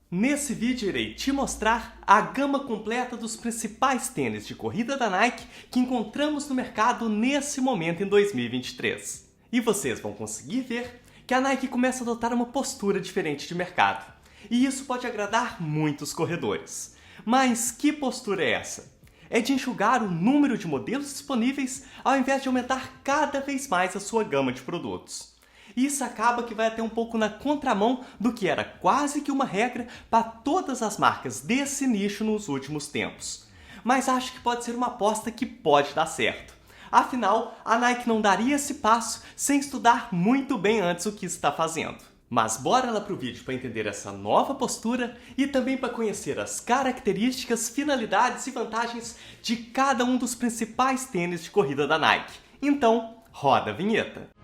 Nesse vídeo irei te mostrar a gama completa dos principais tênis de corrida da Nike que encontramos no mercado nesse momento em 2023. E vocês vão conseguir ver que a Nike começa a adotar uma postura diferente de mercado. E isso pode agradar muitos corredores. Mas que postura é essa? É de enxugar o número de modelos disponíveis ao invés de aumentar cada vez mais a sua gama de produtos. Isso acaba que vai até um pouco na contramão do que era quase que uma regra para todas as marcas desse nicho nos últimos tempos. Mas acho que pode ser uma aposta que pode dar certo. Afinal, a Nike não daria esse passo sem estudar muito bem antes o que está fazendo. Mas bora lá pro vídeo para entender essa nova postura e também para conhecer as características, finalidades e vantagens de cada um dos principais tênis de corrida da Nike. Então, roda a vinheta!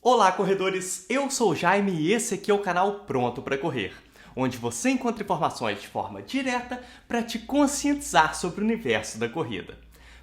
Olá, corredores! Eu sou o Jaime e esse aqui é o canal Pronto para Correr, onde você encontra informações de forma direta para te conscientizar sobre o universo da corrida.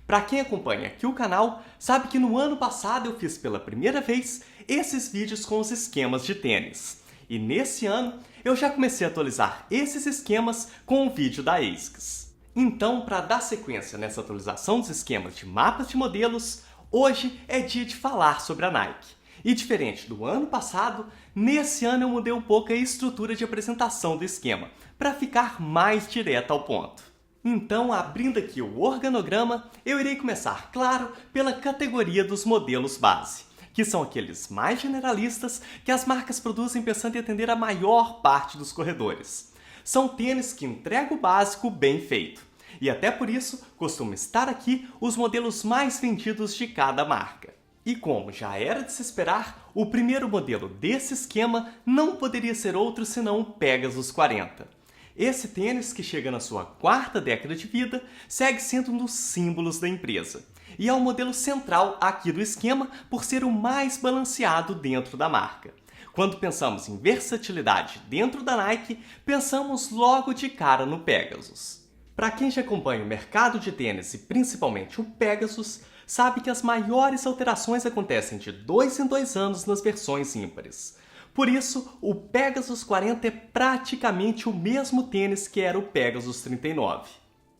Para quem acompanha aqui o canal, sabe que no ano passado eu fiz pela primeira vez esses vídeos com os esquemas de tênis. E nesse ano eu já comecei a atualizar esses esquemas com o vídeo da ASICS. Então, para dar sequência nessa atualização dos esquemas de mapas de modelos, hoje é dia de falar sobre a Nike. E diferente do ano passado, nesse ano eu mudei um pouco a estrutura de apresentação do esquema, para ficar mais direto ao ponto. Então, abrindo aqui o organograma, eu irei começar, claro, pela categoria dos modelos base, que são aqueles mais generalistas que as marcas produzem pensando em atender a maior parte dos corredores. São tênis que entregam o básico bem feito, e até por isso costumam estar aqui os modelos mais vendidos de cada marca. E como já era de se esperar, o primeiro modelo desse esquema não poderia ser outro senão o Pegasus 40. Esse tênis, que chega na sua quarta década de vida, segue sendo um dos símbolos da empresa. E é o modelo central aqui do esquema por ser o mais balanceado dentro da marca. Quando pensamos em versatilidade dentro da Nike, pensamos logo de cara no Pegasus. Para quem já acompanha o mercado de tênis e principalmente o Pegasus, sabe que as maiores alterações acontecem de 2 em 2 anos nas versões ímpares. Por isso, o Pegasus 40 é praticamente o mesmo tênis que era o Pegasus 39.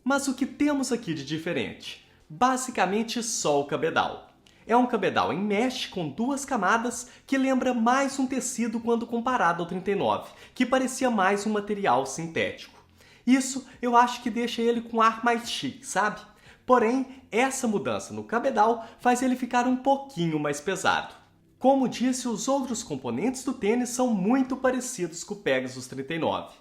Mas o que temos aqui de diferente? Basicamente só o cabedal. É um cabedal em mesh com 2 camadas que lembra mais um tecido quando comparado ao 39, que parecia mais um material sintético. Isso eu acho que deixa ele com um ar mais chique, sabe? Porém, essa mudança no cabedal faz ele ficar um pouquinho mais pesado. Como disse, os outros componentes do tênis são muito parecidos com o Pegasus 39.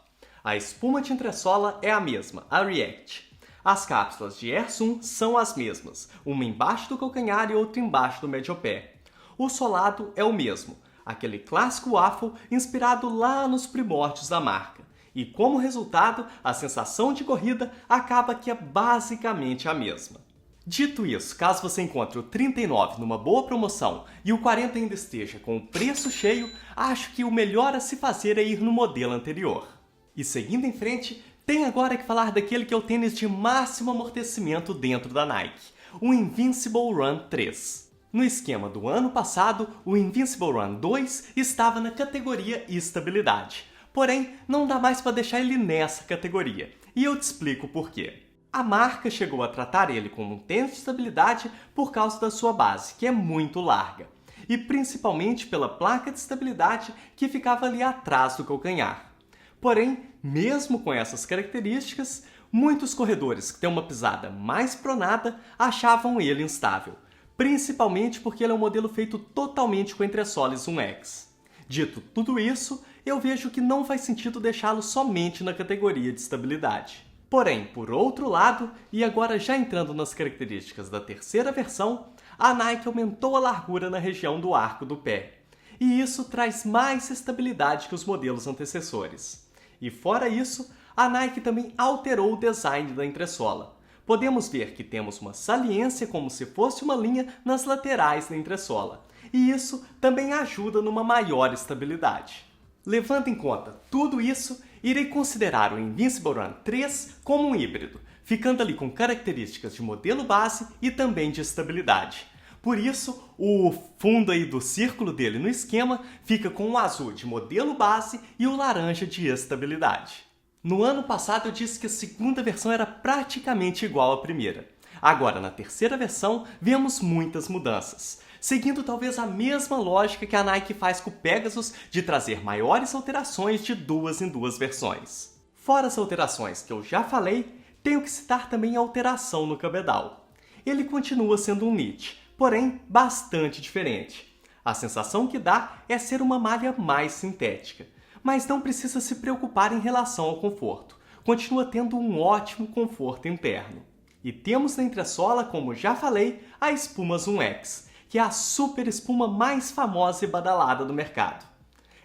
A espuma de entressola é a mesma, a React. As cápsulas de Air Zoom são as mesmas, uma embaixo do calcanhar e outra embaixo do médio pé. O solado é o mesmo, aquele clássico waffle inspirado lá nos primórdios da marca. E como resultado, a sensação de corrida acaba que é basicamente a mesma. Dito isso, caso você encontre o 39 numa boa promoção e o 40 ainda esteja com o preço cheio, acho que o melhor a se fazer é ir no modelo anterior. E seguindo em frente, tem agora que falar daquele que é o tênis de máximo amortecimento dentro da Nike, o Invincible Run 3. No esquema do ano passado, o Invincible Run 2 estava na categoria estabilidade. Porém, não dá mais para deixar ele nessa categoria, e eu te explico por quê. A marca chegou a tratar ele como um tênis de estabilidade por causa da sua base, que é muito larga, e principalmente pela placa de estabilidade que ficava ali atrás do calcanhar. Porém, mesmo com essas características, muitos corredores que têm uma pisada mais pronada achavam ele instável, principalmente porque ele é um modelo feito totalmente com entressoles 1X. Dito tudo isso, eu vejo que não faz sentido deixá-lo somente na categoria de estabilidade. Porém, por outro lado, e agora já entrando nas características da terceira versão, a Nike aumentou a largura na região do arco do pé. E isso traz mais estabilidade que os modelos antecessores. E fora isso, a Nike também alterou o design da entressola. Podemos ver que temos uma saliência como se fosse uma linha nas laterais da entressola. E isso também ajuda numa maior estabilidade. Levando em conta tudo isso, irei considerar o Invincible Run 3 como um híbrido, ficando ali com características de modelo base e também de estabilidade. Por isso, o fundo aí do círculo dele no esquema fica com o azul de modelo base e o laranja de estabilidade. No ano passado eu disse que a segunda versão era praticamente igual à primeira. Agora, na terceira versão, vemos muitas mudanças, seguindo talvez a mesma lógica que a Nike faz com o Pegasus de trazer maiores alterações de duas em duas versões. Fora as alterações que eu já falei, tenho que citar também a alteração no cabedal. Ele continua sendo um knit, porém bastante diferente. A sensação que dá é ser uma malha mais sintética, mas não precisa se preocupar em relação ao conforto. Continua tendo um ótimo conforto interno. E temos na entressola, como já falei, a espuma Zoom X, que é a super espuma mais famosa e badalada do mercado.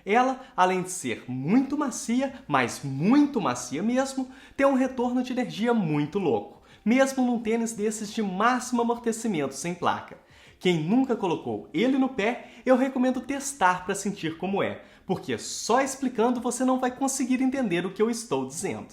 Ela, além de ser muito macia, mas muito macia mesmo, tem um retorno de energia muito louco, mesmo num tênis desses de máximo amortecimento sem placa. Quem nunca colocou ele no pé, eu recomendo testar para sentir como é, porque só explicando você não vai conseguir entender o que eu estou dizendo.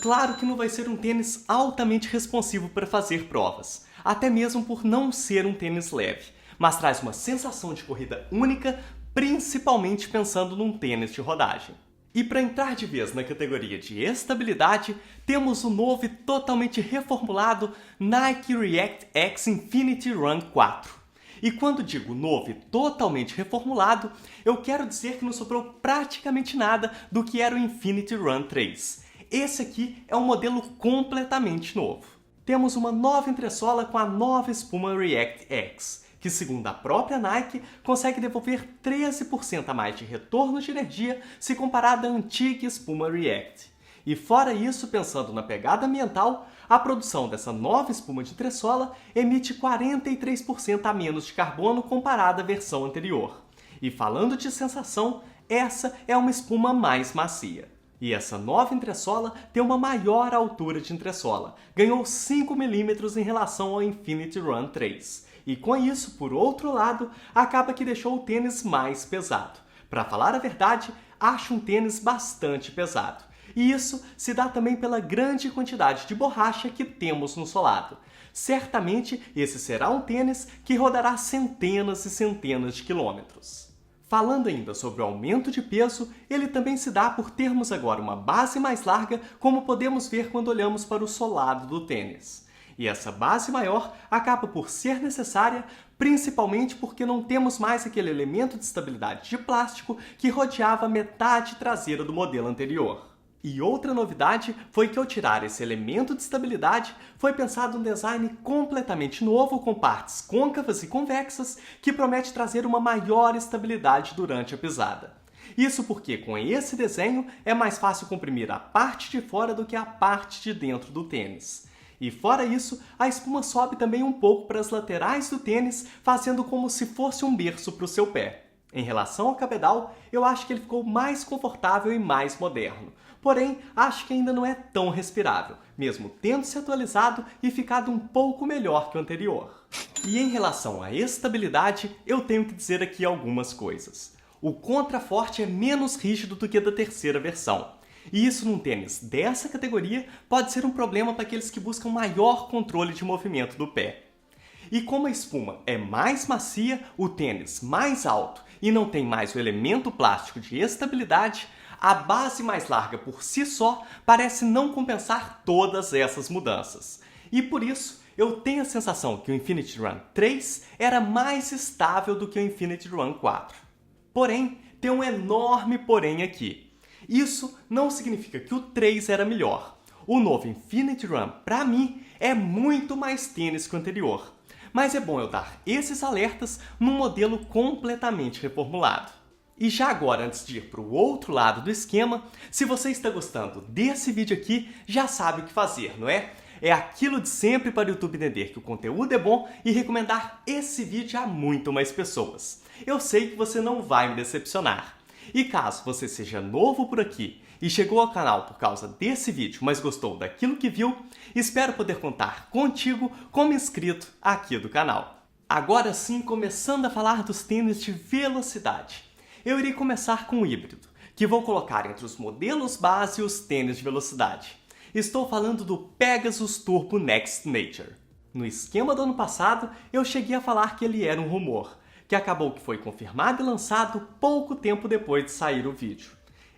Claro que não vai ser um tênis altamente responsivo para fazer provas, até mesmo por não ser um tênis leve, mas traz uma sensação de corrida única, principalmente pensando num tênis de rodagem. E para entrar de vez na categoria de estabilidade, temos o novo e totalmente reformulado Nike React X Infinity Run 4. E quando digo novo e totalmente reformulado, eu quero dizer que não sobrou praticamente nada do que era o Infinity Run 3. Esse aqui é um modelo completamente novo. Temos uma nova entressola com a nova espuma React X, que segundo a própria Nike, consegue devolver 13% a mais de retorno de energia se comparada à antiga espuma React. E fora isso, pensando na pegada ambiental, a produção dessa nova espuma de entressola emite 43% a menos de carbono comparada à versão anterior. E falando de sensação, essa é uma espuma mais macia. E essa nova entressola tem uma maior altura de entressola, ganhou 5 mm em relação ao Infinity Run 3. E com isso, por outro lado, acaba que deixou o tênis mais pesado. Para falar a verdade, acho um tênis bastante pesado. E isso se dá também pela grande quantidade de borracha que temos no solado. Certamente, esse será um tênis que rodará centenas e centenas de quilômetros. Falando ainda sobre o aumento de peso, ele também se dá por termos agora uma base mais larga, como podemos ver quando olhamos para o solado do tênis. E essa base maior acaba por ser necessária, principalmente porque não temos mais aquele elemento de estabilidade de plástico que rodeava a metade traseira do modelo anterior. E outra novidade foi que ao tirar esse elemento de estabilidade, foi pensado um design completamente novo com partes côncavas e convexas que promete trazer uma maior estabilidade durante a pisada. Isso porque com esse desenho é mais fácil comprimir a parte de fora do que a parte de dentro do tênis. E fora isso, a espuma sobe também um pouco para as laterais do tênis, fazendo como se fosse um berço para o seu pé. Em relação ao cabedal, eu acho que ele ficou mais confortável e mais moderno. Porém, acho que ainda não é tão respirável, mesmo tendo se atualizado e ficado um pouco melhor que o anterior. E em relação à estabilidade, eu tenho que dizer aqui algumas coisas. O contraforte é menos rígido do que a da terceira versão. E isso num tênis dessa categoria pode ser um problema para aqueles que buscam maior controle de movimento do pé. E como a espuma é mais macia, o tênis mais alto e não tem mais o elemento plástico de estabilidade, a base mais larga por si só parece não compensar todas essas mudanças. E por isso, eu tenho a sensação que o Infinity Run 3 era mais estável do que o Infinity Run 4. Porém, tem um enorme porém aqui. Isso não significa que o 3 era melhor. O novo Infinity Run, para mim, é muito mais tênis que o anterior. Mas é bom eu dar esses alertas num modelo completamente reformulado. E já agora, antes de ir para o outro lado do esquema, se você está gostando desse vídeo aqui, já sabe o que fazer, não é? É aquilo de sempre para o YouTube entender que o conteúdo é bom e recomendar esse vídeo a muito mais pessoas. Eu sei que você não vai me decepcionar. E caso você seja novo por aqui e chegou ao canal por causa desse vídeo, mas gostou daquilo que viu, espero poder contar contigo como inscrito aqui do canal. Agora sim, começando a falar dos tênis de velocidade. Eu irei começar com o híbrido, que vou colocar entre os modelos base e os tênis de velocidade. Estou falando do Pegasus Turbo Next Nature. No esquema do ano passado, eu cheguei a falar que ele era um rumor, que acabou que foi confirmado e lançado pouco tempo depois de sair o vídeo.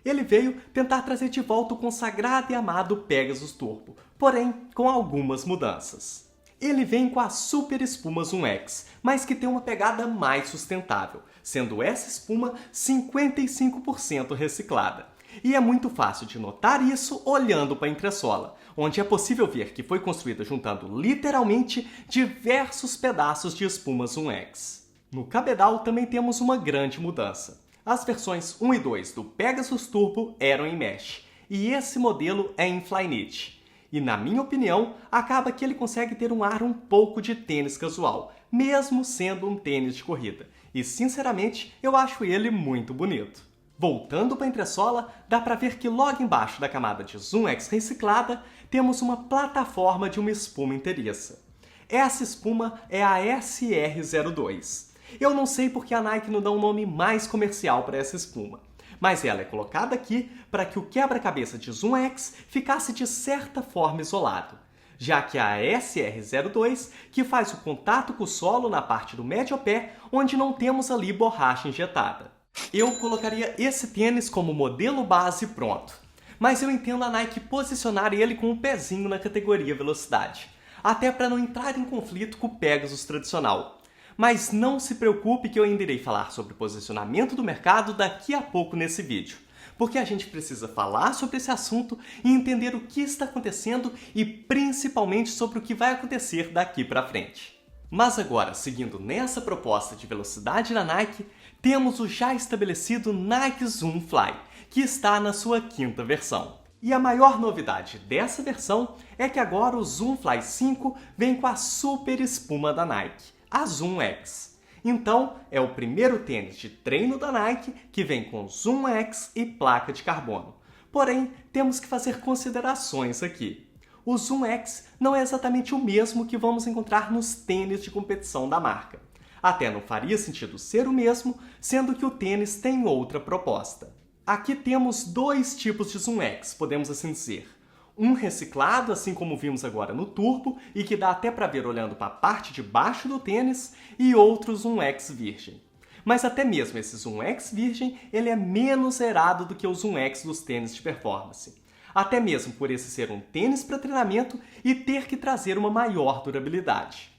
Ele veio tentar trazer de volta o consagrado e amado Pegasus Turbo, porém com algumas mudanças. Ele vem com a Super Espuma Zoom X, mas que tem uma pegada mais sustentável, sendo essa espuma 55% reciclada. E é muito fácil de notar isso olhando para a entressola, onde é possível ver que foi construída juntando literalmente diversos pedaços de espuma Zoom X. No cabedal também temos uma grande mudança. As versões 1 e 2 do Pegasus Turbo eram em mesh, e esse modelo é em Flyknit. E na minha opinião, acaba que ele consegue ter um ar um pouco de tênis casual, mesmo sendo um tênis de corrida. E sinceramente, eu acho ele muito bonito. Voltando para a entressola, dá para ver que logo embaixo da camada de Zoom X reciclada, temos uma plataforma de uma espuma inteiriça. Essa espuma é a SR02. Eu não sei porque a Nike não dá um nome mais comercial para essa espuma, mas ela é colocada aqui para que o quebra-cabeça de Zoom X ficasse de certa forma isolado, já que a SR02 que faz o contato com o solo na parte do médio pé, onde não temos ali borracha injetada. Eu colocaria esse tênis como modelo base pronto, mas eu entendo a Nike posicionar ele com um pezinho na categoria velocidade, até para não entrar em conflito com o Pegasus tradicional. Mas não se preocupe que eu ainda irei falar sobre o posicionamento do mercado daqui a pouco nesse vídeo, porque a gente precisa falar sobre esse assunto e entender o que está acontecendo e principalmente sobre o que vai acontecer daqui para frente. Mas agora, seguindo nessa proposta de velocidade da Nike, temos o já estabelecido Nike Zoom Fly, que está na sua 5ª versão. E a maior novidade dessa versão é que agora o Zoom Fly 5 vem com a super espuma da Nike, a Zoom X. Então, é o primeiro tênis de treino da Nike que vem com Zoom X e placa de carbono. Porém, temos que fazer considerações aqui. O Zoom X não é exatamente o mesmo que vamos encontrar nos tênis de competição da marca. Até não faria sentido ser o mesmo, sendo que o tênis tem outra proposta. Aqui temos dois tipos de Zoom X, podemos assim dizer. Um reciclado, assim como vimos agora no Turbo, e que dá até para ver olhando para a parte de baixo do tênis, e outro Zoom X virgem. Mas até mesmo esse Zoom X virgem, ele é menos zerado do que o Zoom X dos tênis de performance. Até mesmo por esse ser um tênis para treinamento e ter que trazer uma maior durabilidade.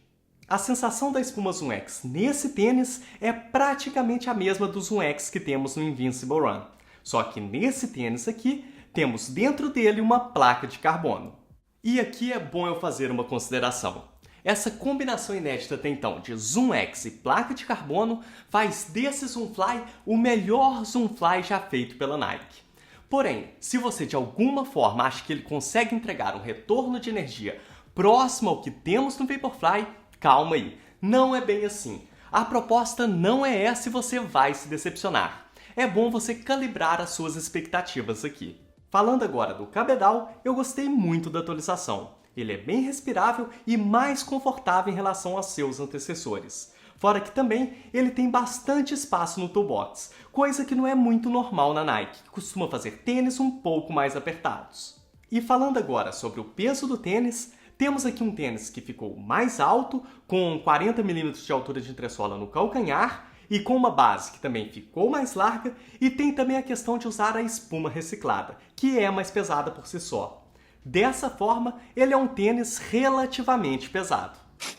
A sensação da espuma Zoom X nesse tênis é praticamente a mesma do Zoom X que temos no Invincible Run. Só que nesse tênis aqui, temos dentro dele uma placa de carbono. E aqui é bom eu fazer uma consideração. Essa combinação inédita até então de Zoom X e placa de carbono faz desse Zoom Fly o melhor Zoom Fly já feito pela Nike. Porém, se você de alguma forma acha que ele consegue entregar um retorno de energia próximo ao que temos no Vaporfly, calma aí, não é bem assim. A proposta não é essa e você vai se decepcionar. É bom você calibrar as suas expectativas aqui. Falando agora do cabedal, eu gostei muito da atualização. Ele é bem respirável e mais confortável em relação aos seus antecessores. Fora que também ele tem bastante espaço no toolbox, coisa que não é muito normal na Nike, que costuma fazer tênis um pouco mais apertados. E falando agora sobre o peso do tênis, temos aqui um tênis que ficou mais alto, com 40 mm de altura de entressola no calcanhar, e com uma base que também ficou mais larga, e tem também a questão de usar a espuma reciclada, que é mais pesada por si só. Dessa forma, ele é um tênis relativamente pesado.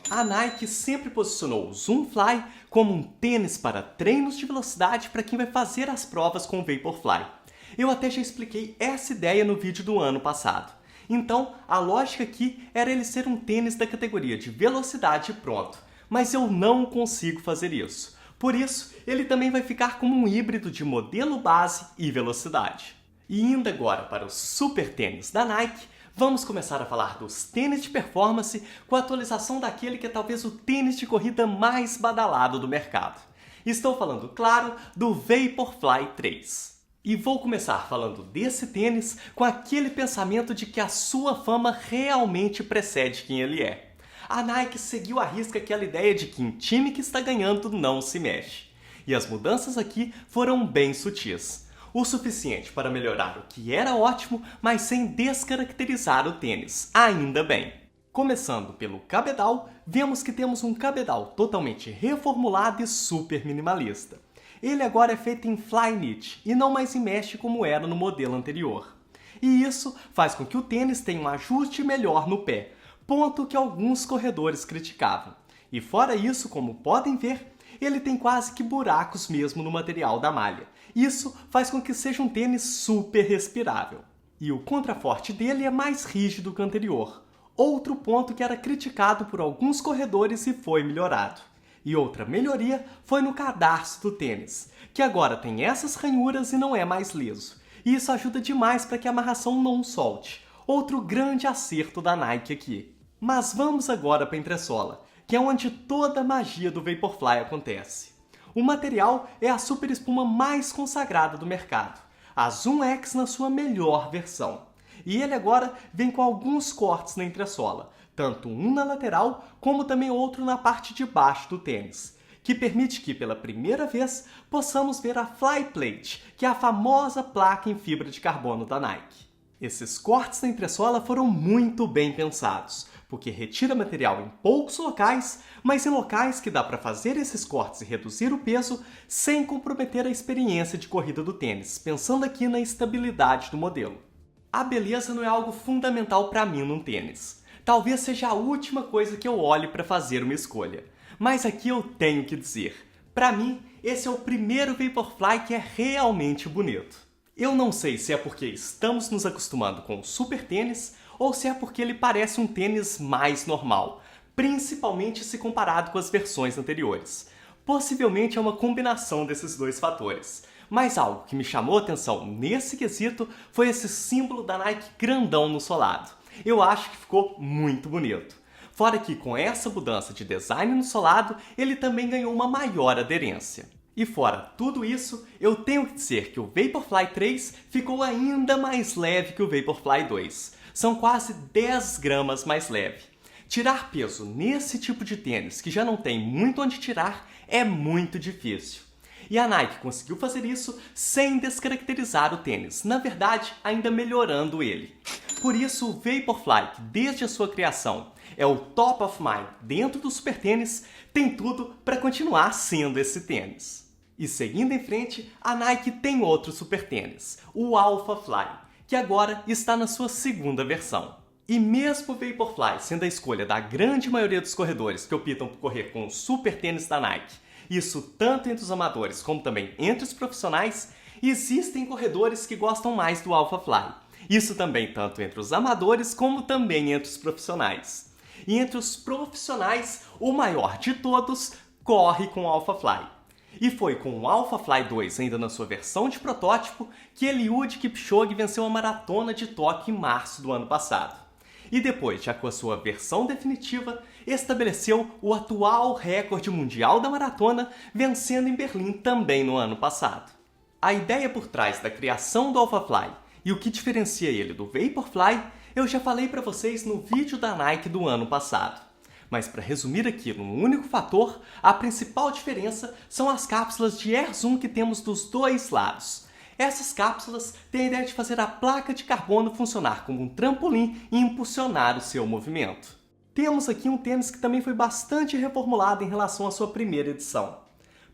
A Nike sempre posicionou o Zoom Fly como um tênis para treinos de velocidade para quem vai fazer as provas com o Vaporfly. Eu até já expliquei essa ideia no vídeo do ano passado. Então, a lógica aqui era ele ser um tênis da categoria de velocidade e pronto, mas eu não consigo fazer isso. Por isso, ele também vai ficar como um híbrido de modelo base e velocidade. E indo agora para os super tênis da Nike, vamos começar a falar dos tênis de performance com a atualização daquele que é talvez o tênis de corrida mais badalado do mercado. Estou falando, claro, do Vaporfly 3. E vou começar falando desse tênis com aquele pensamento de que a sua fama realmente precede quem ele é. A Nike seguiu à risca aquela ideia de que em time que está ganhando não se mexe. E as mudanças aqui foram bem sutis. O suficiente para melhorar o que era ótimo, mas sem descaracterizar o tênis, ainda bem. Começando pelo cabedal, vemos que temos um cabedal totalmente reformulado e super minimalista. Ele agora é feito em fly knit e não mais em mesh como era no modelo anterior. E isso faz com que o tênis tenha um ajuste melhor no pé, ponto que alguns corredores criticavam. E fora isso, como podem ver, ele tem quase que buracos mesmo no material da malha. Isso faz com que seja um tênis super respirável. E o contraforte dele é mais rígido que o anterior. Outro ponto que era criticado por alguns corredores e foi melhorado. E outra melhoria foi no cadarço do tênis, que agora tem essas ranhuras e não é mais liso. E isso ajuda demais para que a amarração não solte. Outro grande acerto da Nike aqui. Mas vamos agora para a entressola, que é onde toda a magia do Vaporfly acontece. O material é a super espuma mais consagrada do mercado, a Zoom X na sua melhor versão. E ele agora vem com alguns cortes na entressola, tanto um na lateral como também outro na parte de baixo do tênis, que permite que pela primeira vez possamos ver a Fly Plate, que é a famosa placa em fibra de carbono da Nike. Esses cortes na entressola foram muito bem pensados, porque retira material em poucos locais, mas em locais que dá para fazer esses cortes e reduzir o peso sem comprometer a experiência de corrida do tênis, pensando aqui na estabilidade do modelo. A beleza não é algo fundamental para mim num tênis. Talvez seja a última coisa que eu olhe para fazer uma escolha. Mas aqui eu tenho que dizer, para mim, esse é o primeiro Vaporfly que é realmente bonito. Eu não sei se é porque estamos nos acostumando com o super tênis ou se é porque ele parece um tênis mais normal, principalmente se comparado com as versões anteriores. Possivelmente é uma combinação desses dois fatores. Mas algo que me chamou a atenção nesse quesito foi esse símbolo da Nike grandão no solado. Eu acho que ficou muito bonito. Fora que com essa mudança de design no solado, ele também ganhou uma maior aderência. E fora tudo isso, eu tenho que dizer que o Vaporfly 3 ficou ainda mais leve que o Vaporfly 2. São quase 10 gramas mais leve. Tirar peso nesse tipo de tênis, que já não tem muito onde tirar, é muito difícil. E a Nike conseguiu fazer isso sem descaracterizar o tênis, na verdade, ainda melhorando ele. Por isso, o Vaporfly, que desde a sua criação é o top of mind dentro do super tênis, tem tudo para continuar sendo esse tênis. E seguindo em frente, a Nike tem outro super tênis, o Alpha Fly, que agora está na sua segunda versão. E mesmo o Vaporfly sendo a escolha da grande maioria dos corredores que optam por correr com o super tênis da Nike, isso tanto entre os amadores como também entre os profissionais, existem corredores que gostam mais do Alpha Fly. Isso também tanto entre os amadores como também entre os profissionais. E entre os profissionais, o maior de todos corre com o Alpha Fly. E foi com o Alpha Fly 2, ainda na sua versão de protótipo, que Eliud Kipchoge venceu a Maratona de Tóquio em março do ano passado. E depois, já com a sua versão definitiva, estabeleceu o atual recorde mundial da maratona, vencendo em Berlim também no ano passado. A ideia por trás da criação do Alpha Fly e o que diferencia ele do Vaporfly, eu já falei para vocês no vídeo da Nike do ano passado. Mas para resumir aqui num único fator, a principal diferença são as cápsulas de Air Zoom que temos dos dois lados. Essas cápsulas têm a ideia de fazer a placa de carbono funcionar como um trampolim e impulsionar o seu movimento. Temos aqui um tênis que também foi bastante reformulado em relação à sua primeira edição.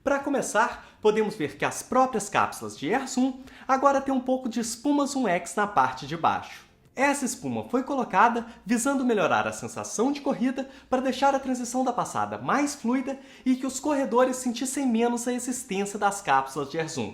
Para começar, podemos ver que as próprias cápsulas de Air Zoom agora têm um pouco de espuma Zoom X na parte de baixo. Essa espuma foi colocada visando melhorar a sensação de corrida para deixar a transição da passada mais fluida e que os corredores sentissem menos a existência das cápsulas de Air Zoom.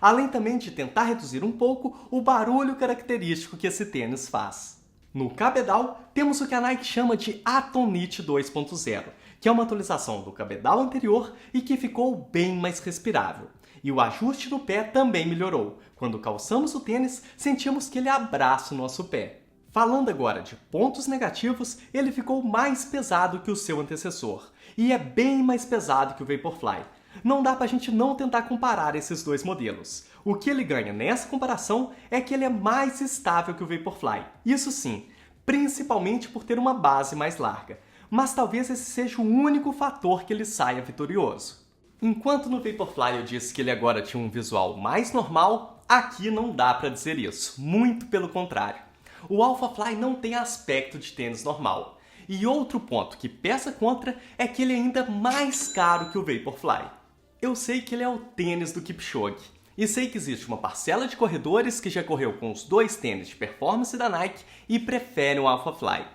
Além também de tentar reduzir um pouco o barulho característico que esse tênis faz. No cabedal, temos o que a Nike chama de Atom Knit 2.0, que é uma atualização do cabedal anterior e que ficou bem mais respirável. E o ajuste no pé também melhorou. Quando calçamos o tênis, sentimos que ele abraça o nosso pé. Falando agora de pontos negativos, ele ficou mais pesado que o seu antecessor. E é bem mais pesado que o Vaporfly. Não dá pra gente não tentar comparar esses dois modelos. O que ele ganha nessa comparação é que ele é mais estável que o Vaporfly. Isso sim, principalmente por ter uma base mais larga. Mas talvez esse seja o único fator que ele saia vitorioso. Enquanto no Vaporfly eu disse que ele agora tinha um visual mais normal, Aqui não dá para dizer isso, muito pelo contrário. O Alphafly não tem aspecto de tênis normal. E outro ponto que pesa contra é que ele é ainda mais caro que o Vaporfly. Eu sei que ele é o tênis do Kipchoge, e sei que existe uma parcela de corredores que já correu com os dois tênis de performance da Nike e preferem o Alphafly.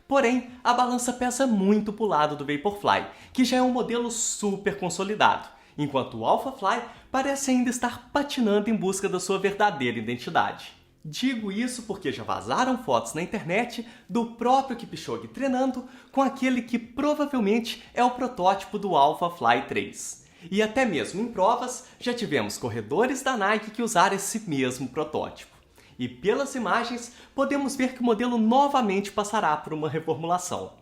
Porém, a balança pesa muito pro lado do Vaporfly, que já é um modelo super consolidado, enquanto o Alphafly parece ainda estar patinando em busca da sua verdadeira identidade. Digo isso porque já vazaram fotos na internet do próprio Kipchoge treinando com aquele que provavelmente é o protótipo do Alphafly 3. E até mesmo em provas já tivemos corredores da Nike que usaram esse mesmo protótipo. E pelas imagens podemos ver que o modelo novamente passará por uma reformulação.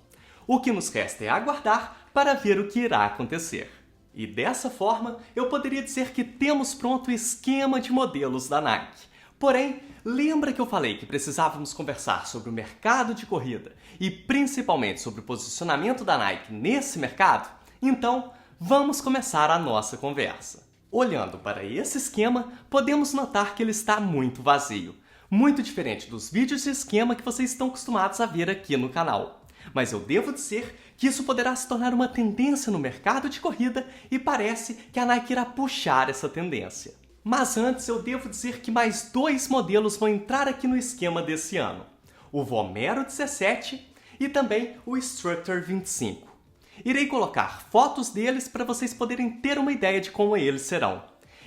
O que nos resta é aguardar para ver o que irá acontecer. E dessa forma eu poderia dizer que temos pronto o esquema de modelos da Nike. Porém, lembra que eu falei que precisávamos conversar sobre o mercado de corrida e principalmente sobre o posicionamento da Nike nesse mercado? Então, vamos começar a nossa conversa. Olhando para esse esquema, podemos notar que ele está muito vazio. Muito diferente dos vídeos de esquema que vocês estão acostumados a ver aqui no canal. Mas eu devo dizer que isso poderá se tornar uma tendência no mercado de corrida e parece que a Nike irá puxar essa tendência. Mas antes eu devo dizer que mais dois modelos vão entrar aqui no esquema desse ano. O Vomero 17 e também o Structure 25. Irei colocar fotos deles para vocês poderem ter uma ideia de como eles serão.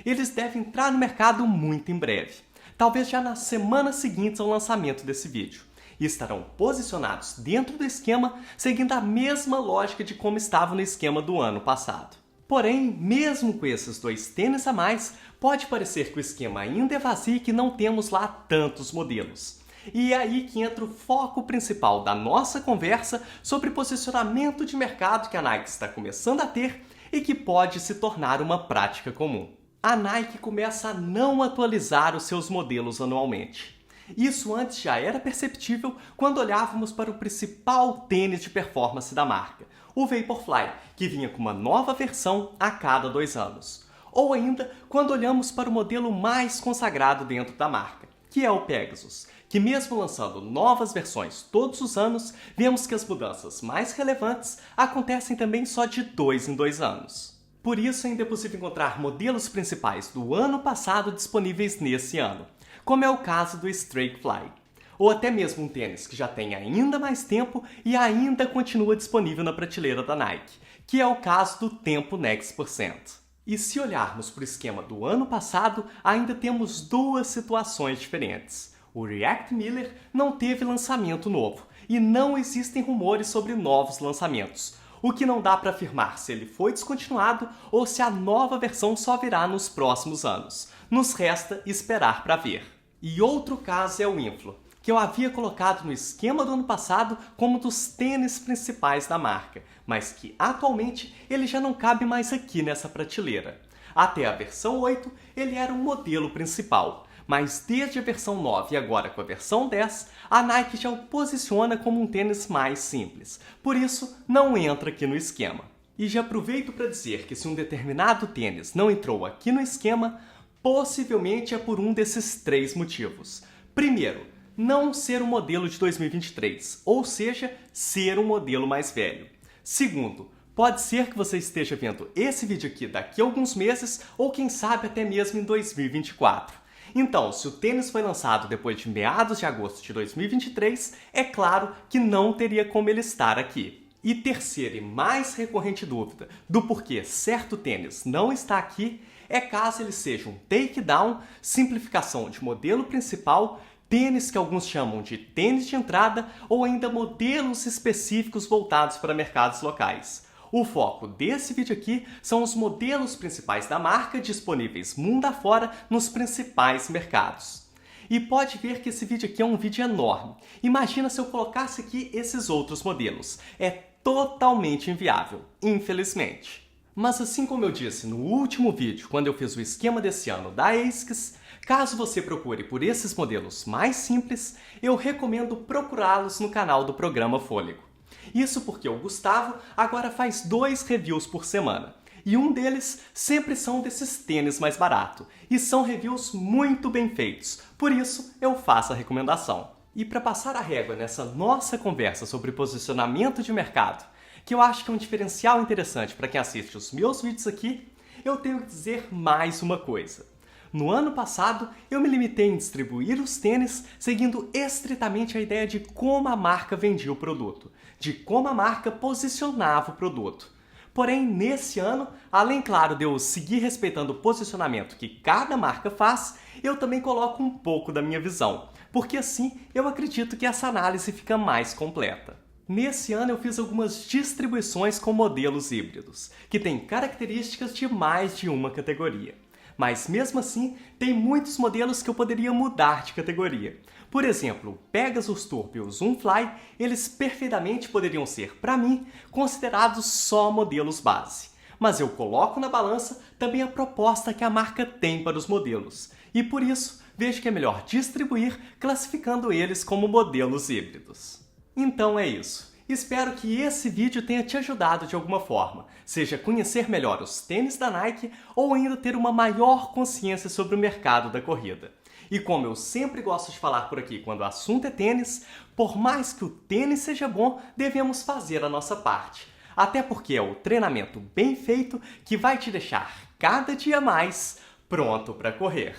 Eles devem entrar no mercado muito em breve, talvez já nas semanas seguintes ao lançamento desse vídeo, e estarão posicionados dentro do esquema seguindo a mesma lógica de como estava no esquema do ano passado. Porém, mesmo com esses dois tênis a mais, pode parecer que o esquema ainda é vazio e que não temos lá tantos modelos. E é aí que entra o foco principal da nossa conversa sobre posicionamento de mercado que a Nike está começando a ter e que pode se tornar uma prática comum. A Nike começa a não atualizar os seus modelos anualmente. Isso antes já era perceptível quando olhávamos para o principal tênis de performance da marca, o Vaporfly, que vinha com uma nova versão a cada 2 anos. Ou ainda quando olhamos para o modelo mais consagrado dentro da marca, que é o Pegasus, que mesmo lançando novas versões todos os anos, vemos que as mudanças mais relevantes acontecem também só de 2 em 2 anos. Por isso ainda é possível encontrar modelos principais do ano passado disponíveis nesse ano, como é o caso do Strakefly, ou até mesmo um tênis que já tem ainda mais tempo e ainda continua disponível na prateleira da Nike, que é o caso do Tempo Next%. E se olharmos para o esquema do ano passado, ainda temos duas situações diferentes. O React Miller não teve lançamento novo, e não existem rumores sobre novos lançamentos, o que não dá para afirmar se ele foi descontinuado ou se a nova versão só virá nos próximos anos. Nos resta esperar para ver. E outro caso é o Inflow, que eu havia colocado no esquema do ano passado como um dos tênis principais da marca, mas que atualmente ele já não cabe mais aqui nessa prateleira. Até a versão 8 ele era o modelo principal, mas desde a versão 9 e agora com a versão 10, a Nike já o posiciona como um tênis mais simples, por isso não entra aqui no esquema. E já aproveito para dizer que se um determinado tênis não entrou aqui no esquema, possivelmente é por um desses 3 motivos. Primeiro, não ser um modelo de 2023, ou seja, ser um modelo mais velho. Segundo, pode ser que você esteja vendo esse vídeo aqui daqui a alguns meses, ou quem sabe até mesmo em 2024. Então, se o tênis foi lançado depois de meados de agosto de 2023, é claro que não teria como ele estar aqui. E terceira e mais recorrente dúvida do porquê certo tênis não está aqui é caso ele seja um takedown, simplificação de modelo principal, tênis que alguns chamam de tênis de entrada ou ainda modelos específicos voltados para mercados locais. O foco desse vídeo aqui são os modelos principais da marca disponíveis mundo afora nos principais mercados. E pode ver que esse vídeo aqui é um vídeo enorme. Imagina se eu colocasse aqui esses outros modelos. É totalmente inviável, infelizmente. Mas assim como eu disse no último vídeo, quando eu fiz o esquema desse ano da ASICS, caso você procure por esses modelos mais simples, eu recomendo procurá-los no canal do Programa Fôlego. Isso porque o Gustavo agora faz 2 reviews por semana. E um deles sempre são desses tênis mais barato, e são reviews muito bem feitos, por isso eu faço a recomendação. E para passar a régua nessa nossa conversa sobre posicionamento de mercado, que eu acho que é um diferencial interessante para quem assiste os meus vídeos aqui, eu tenho que dizer mais uma coisa. No ano passado, eu me limitei em distribuir os tênis seguindo estritamente a ideia de como a marca vendia o produto, de como a marca posicionava o produto. Porém, nesse ano, além, claro, de eu seguir respeitando o posicionamento que cada marca faz, eu também coloco um pouco da minha visão, porque assim eu acredito que essa análise fica mais completa. Nesse ano eu fiz algumas distribuições com modelos híbridos, que têm características de mais de uma categoria. Mas mesmo assim, tem muitos modelos que eu poderia mudar de categoria. Por exemplo, o Pegasus Turbo e o Zoomfly, eles perfeitamente poderiam ser, para mim, considerados só modelos base. Mas eu coloco na balança também a proposta que a marca tem para os modelos. E por isso, vejo que é melhor distribuir classificando eles como modelos híbridos. Então é isso. Espero que esse vídeo tenha te ajudado de alguma forma, seja conhecer melhor os tênis da Nike ou ainda ter uma maior consciência sobre o mercado da corrida. E como eu sempre gosto de falar por aqui quando o assunto é tênis, por mais que o tênis seja bom, devemos fazer a nossa parte. Até porque é o treinamento bem feito que vai te deixar cada dia mais pronto para correr.